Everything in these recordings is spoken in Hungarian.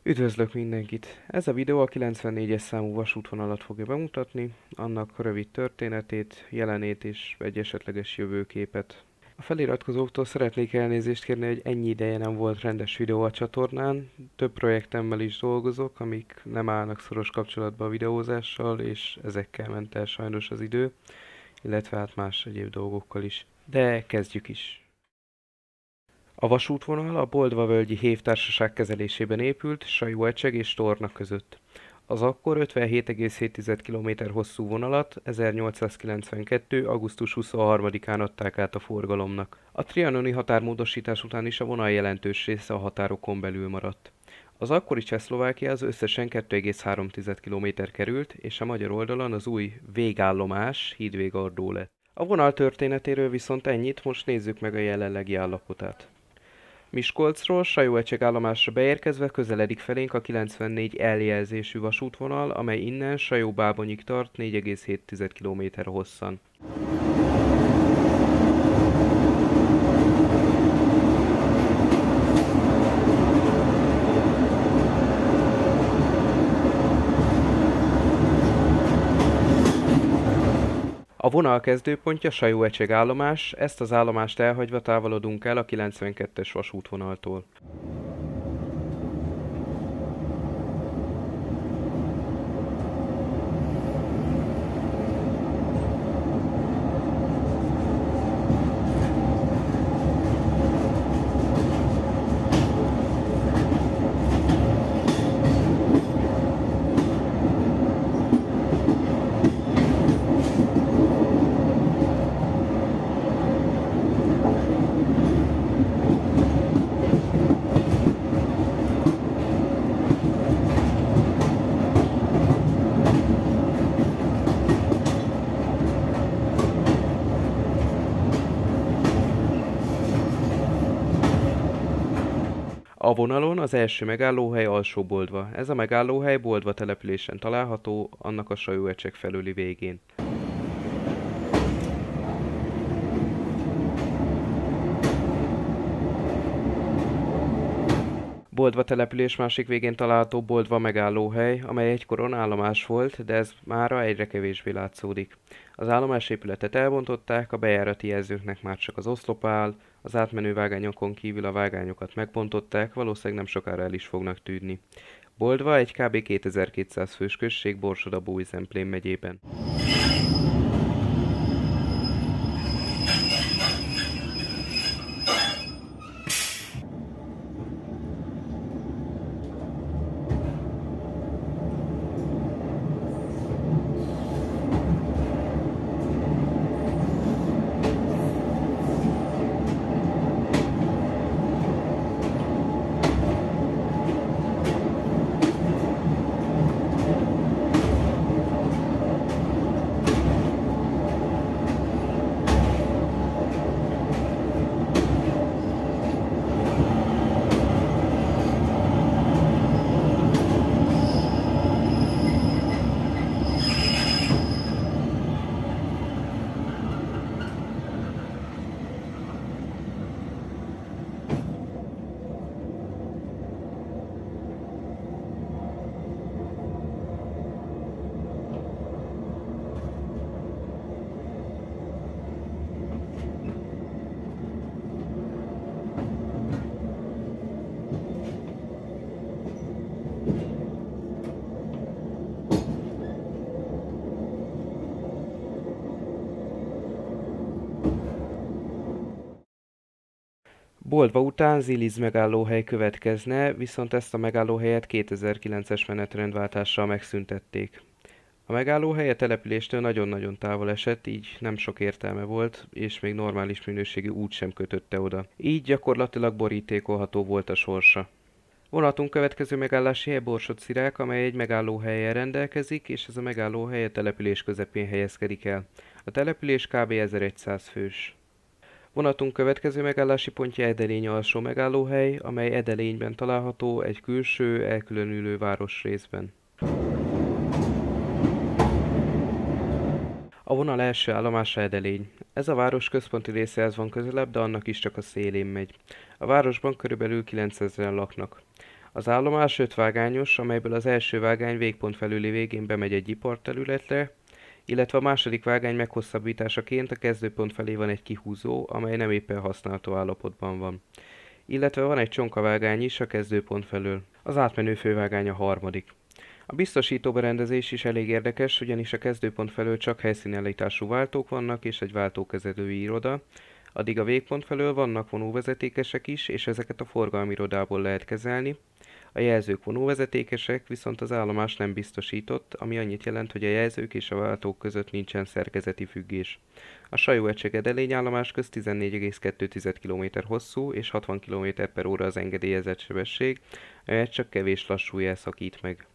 Üdvözlök mindenkit! Ez a videó a 94-es számú vasútvonalat fogja bemutatni, annak rövid történetét, jelenét és egy esetleges jövőképet. A feliratkozóktól szeretnék elnézést kérni, hogy ennyi ideje nem volt rendes videó a csatornán. Több projektemmel is dolgozok, amik nem állnak szoros kapcsolatba a videózással, és ezekkel ment el sajnos az idő, illetve hát más egyéb dolgokkal is. De kezdjük is! A vasútvonal a Boldva-völgyi Hévtársaság kezelésében épült Sajóecseg és Torna között. Az akkor 57,7 km hosszú vonalat 1892. augusztus 23-án adták át a forgalomnak. A trianoni határmódosítás után is a vonal jelentős része a határokon belül maradt. Az akkori Csehszlovákiához összesen 2,3 km került, és a magyar oldalon az új végállomás Hídvégardó lett. A vonal történetéről viszont ennyit, most nézzük meg a jelenlegi állapotát. Miskolcról Sajóecseg állomásra beérkezve közeledik felénk a 94 L jelzésű vasútvonal, amely innen Sajóbábonyig tart 4,7 km hosszan. A vonal kezdőpontja Sajóecseg állomás, ezt az állomást elhagyva távolodunk el a 92-es vasútvonaltól. A vonalon az első megállóhely Alsó-Boldva. Ez a megállóhely Boldva településen található, annak a Sajóecseg felüli végén. Boldva település másik végén található Boldva megállóhely, amely egykoron állomás volt, de ez mára egyre kevésbé látszódik. Az állomás épületet elbontották, a bejárati jelzőknek már csak az oszlop áll, az átmenő vágányokon kívül a vágányokat megbontották, valószínűleg nem sokára el is fognak tűnni. Boldva egy kb. 2200 fős község Borsod-Abaúj-Zemplén megyében. Boldva után Ziliz megállóhely következne, viszont ezt a megállóhelyet 2009-es menetrendváltással megszüntették. A megállóhely a településtől nagyon-nagyon távol esett, így nem sok értelme volt, és még normális minőségű út sem kötötte oda. Így gyakorlatilag borítékolható volt a sorsa. Vonatunk következő megállási hely Borsod-Szirák, amely egy megállóhellyel rendelkezik, és ez a megállóhely a település közepén helyezkedik el. A település kb. 1100 fős. Vonatunk következő megállási pontja Edelény alsó megállóhely, amely Edelényben található egy külső, elkülönülő városrészben. A vonal első állomása Edelény. Ez a város központi részéhez van közelebb, de annak is csak a szélén megy. A városban körülbelül 9000-en laknak. Az állomás 5 vágányos, amelyből az első vágány végpont felüli végén bemegy egy iparterületre, illetve a második vágány meghosszabbításaként a kezdőpont felé van egy kihúzó, amely nem éppen használható állapotban van. Illetve van egy csonkavágány is a kezdőpont felől. Az átmenő fővágány a harmadik. A biztosító berendezés is elég érdekes, ugyanis a kezdőpont felől csak helyszínállítású váltók vannak és egy váltókezelői iroda, addig a végpont felől vannak vonóvezetékesek is, és ezeket a forgalmi irodából lehet kezelni. A jelzők vonóvezetékesek, viszont az állomás nem biztosított, ami annyit jelent, hogy a jelzők és a váltók között nincsen szerkezeti függés. A Sajóegység Edelényállomás közt 14,2 km hosszú és 60 km/h az engedélyezett sebesség, amelyet csak kevés lassú jel szakít meg.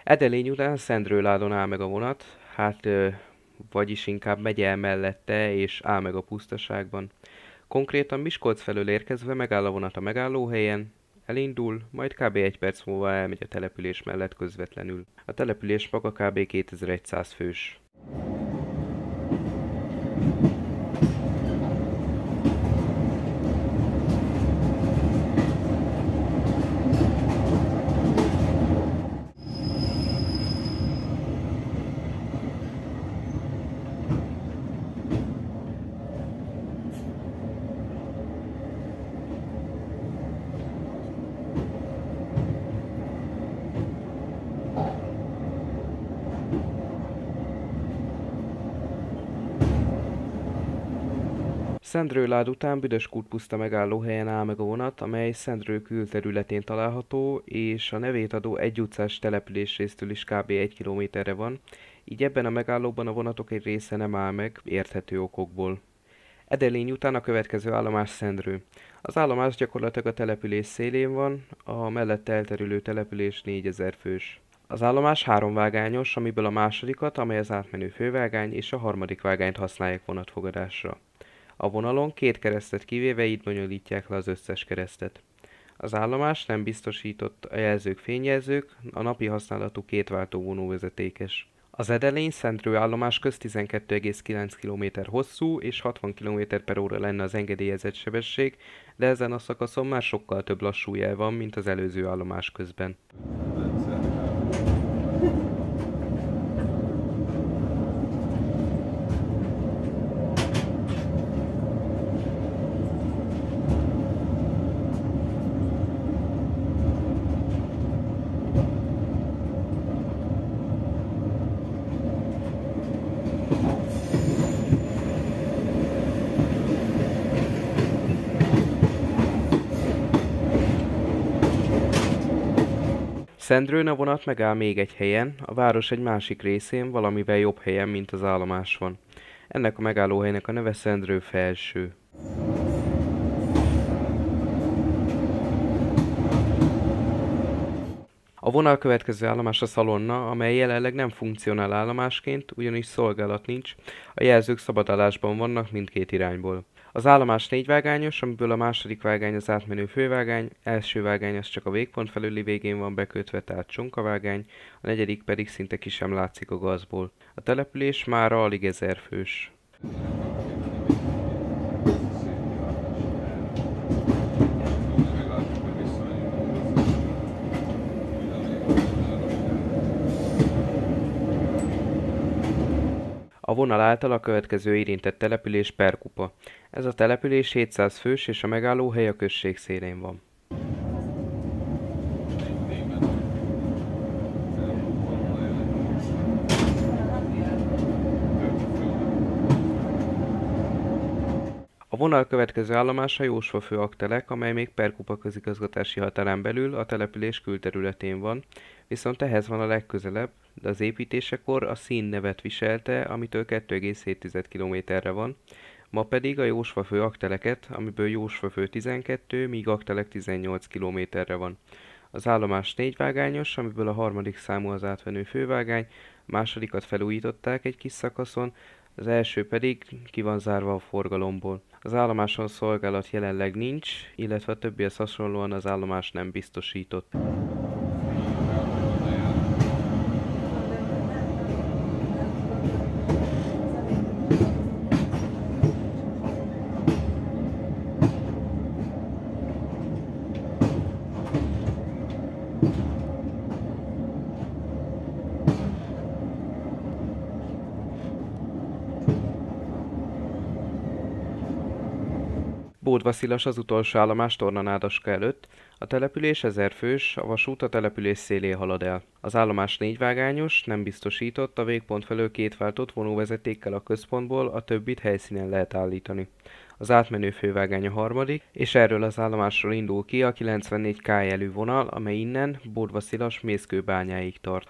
Edelény után Szendrőládon áll meg a vonat, vagyis inkább megy el mellette és áll meg a pusztaságban. Konkrétan Miskolc felől érkezve megáll a vonat a megállóhelyen, elindul, majd kb. 1 perc múlva elmegy a település mellett közvetlenül. A település maga kb. 2100 fős. Szendrőlád után Büdöskút puszta megállóhelyen áll meg a vonat, amely Szendrő külterületén található, és a nevét adó egyutcás településrésztől is kb. 1 kilométerre van, így ebben a megállóban a vonatok egy része nem áll meg, érthető okokból. Edelény után a következő állomás Szendrő. Az állomás gyakorlatilag a település szélén van, a mellette elterülő település 4000 fős. Az állomás 3 vágányos, amiből a másodikat, amely az átmenő fővágány, és a harmadik vágányt használják vonatfogadásra. A vonalon 2 keresztet kivéve így bonyolítják le az összes keresztet. Az állomás nem biztosított, a jelzők fényjelzők, a napi használatú 2 váltó vonóvezetékes. Az Edelény-Szendrő állomás közt 12,9 km hosszú és 60 km/h lenne az engedélyezett sebesség, de ezen a szakaszon már sokkal több lassú jel van, mint az előző állomás közben. Szendrőn a vonat megáll még egy helyen, a város egy másik részén, valamivel jobb helyen, mint az állomás van. Ennek a megállóhelynek a neve Szendrő Felső. A vonal következő állomás a Szalonna, amely jelenleg nem funkcionál állomásként, ugyanis szolgálat nincs, a jelzők szabadállásban vannak mindkét irányból. Az állomás 4 vágányos, amiből a második vágány az átmenő fővágány, első vágány az csak a végpont felüli végén van bekötve, tehát csonkavágány, a negyedik pedig szinte ki sem látszik a gazból. A település mára alig 1000 fős. A vonal által a következő érintett település Perkupa. Ez a település 700 fős és a megállóhely a község szélén van. A vonal következő állomása Jósvafő Aktelek, amely még Perkupa közigazgatási határán belül a település külterületén van, viszont ehhez van a legközelebb, de az építésekor a Szín nevet viselte, amitől 2,7 km-re van, ma pedig a Jósvafő Akteleket, amiből Jósvafő 12, míg Aktelek 18 km-re van. Az állomás 4 vágányos, amiből a harmadik számú az átvenő fővágány, másodikat felújították egy kis szakaszon, az első pedig ki van zárva a forgalomból. Az állomáson szolgálat jelenleg nincs, illetve a többihez hasonlóan az állomás nem biztosított. Bódvaszilas az utolsó állomás Tornanádaska előtt, a település 1000 fős, a vasút a település szélén halad el. Az állomás 4 vágányos, nem biztosított, a végpont felől 2 váltott vonóvezetékkel a központból, a többit helyszínen lehet állítani. Az átmenő fővágány a harmadik, és erről az állomásról indul ki a 94 K jelű vonal, amely innen Bódvaszilas Mészkőbányáig tart.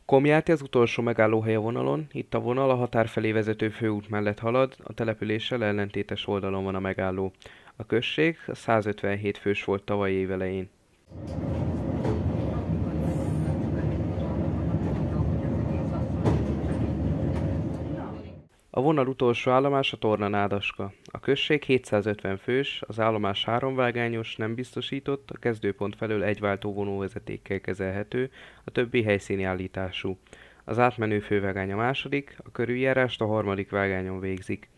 Komjáti az utolsó megállóhely a vonalon, itt a vonal a határ felé vezető főút mellett halad, a településsel ellentétes oldalon van a megálló. A község 157 fős volt tavaly évelején. A vonal utolsó állomása Tornanádaska. A község 750 fős, az állomás 3 vágányos, nem biztosított, a kezdőpont felől egy váltó vonóvezetékkel kezelhető, a többi helyszíni állítású. Az átmenő fővágány a második, a körüljárást a harmadik vágányon végzik.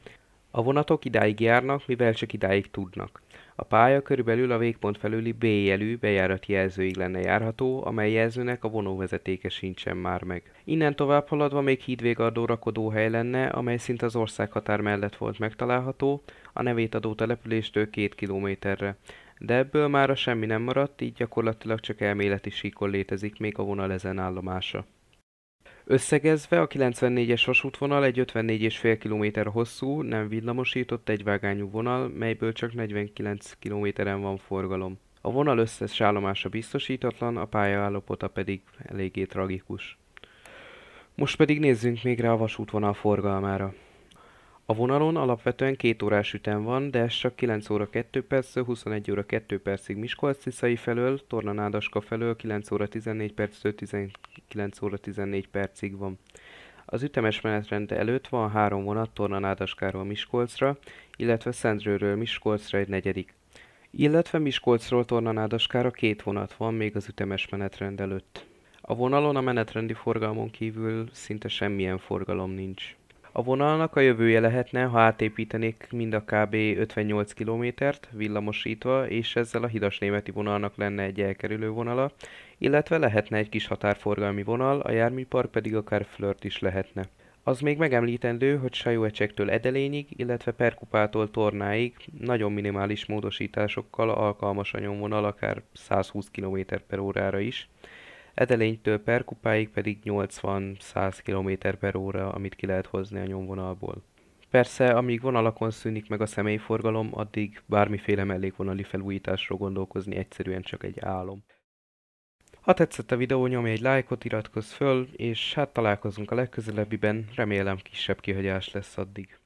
A vonatok idáig járnak, mivel csak idáig tudnak. A pálya körülbelül a végpont felüli B jelű bejárati jelzőig lenne járható, amely jelzőnek a vonóvezetéke sincsen már meg. Innen tovább haladva még hídvégardó rakodóhely lenne, amely szinte az országhatár mellett volt megtalálható, a nevét adó településtől 2 kilométerre. De ebből mára semmi nem maradt, így gyakorlatilag csak elméleti síkon létezik még a vonal ezen állomása. Összegezve a 94-es vasútvonal egy 54,5 km hosszú, nem villamosított egyvágányú vonal, melyből csak 49 km-en van forgalom. A vonal összes állomása biztosítatlan, a pályaállapota pedig eléggé tragikus. Most pedig nézzünk még rá a vasútvonal forgalmára. A vonalon alapvetően 2 órás ütem van, de ez csak 9 óra 2 perctől 21 óra 2 percig Miskolc-Tiszai felől, Tornanádaska felől 9 óra 14 perctől 19 óra 14 percig van. Az ütemes menetrend előtt van 3 vonat Tornanádaskáról Miskolcra, illetve Szendrőről Miskolcra egy negyedik. Illetve Miskolcról Tornanádaskára 2 vonat van még az ütemes menetrend előtt. A vonalon a menetrendi forgalmon kívül szinte semmilyen forgalom nincs. A vonalnak a jövője lehetne, ha átépítenék mind a kb. 58 kilométert villamosítva, és ezzel a Hidas-Németi vonalnak lenne egy elkerülő vonala, illetve lehetne egy kis határforgalmi vonal, a járműpark pedig akár Flört is lehetne. Az még megemlítendő, hogy Sajóecsektől Edelényig, illetve Perkupától Tornáig nagyon minimális módosításokkal alkalmas a nyomvonal akár 120 km/órára is. Edelénytől Perkupáig pedig 80-100 km/óra, amit ki lehet hozni a nyomvonalból. Persze, amíg vonalakon szűnik meg a személyforgalom, addig bármiféle mellékvonali felújításról gondolkozni egyszerűen csak egy álom. Ha tetszett a videó, nyomj egy lájkot, iratkozz föl, és hát találkozunk a legközelebbiben, remélem kisebb kihagyás lesz addig.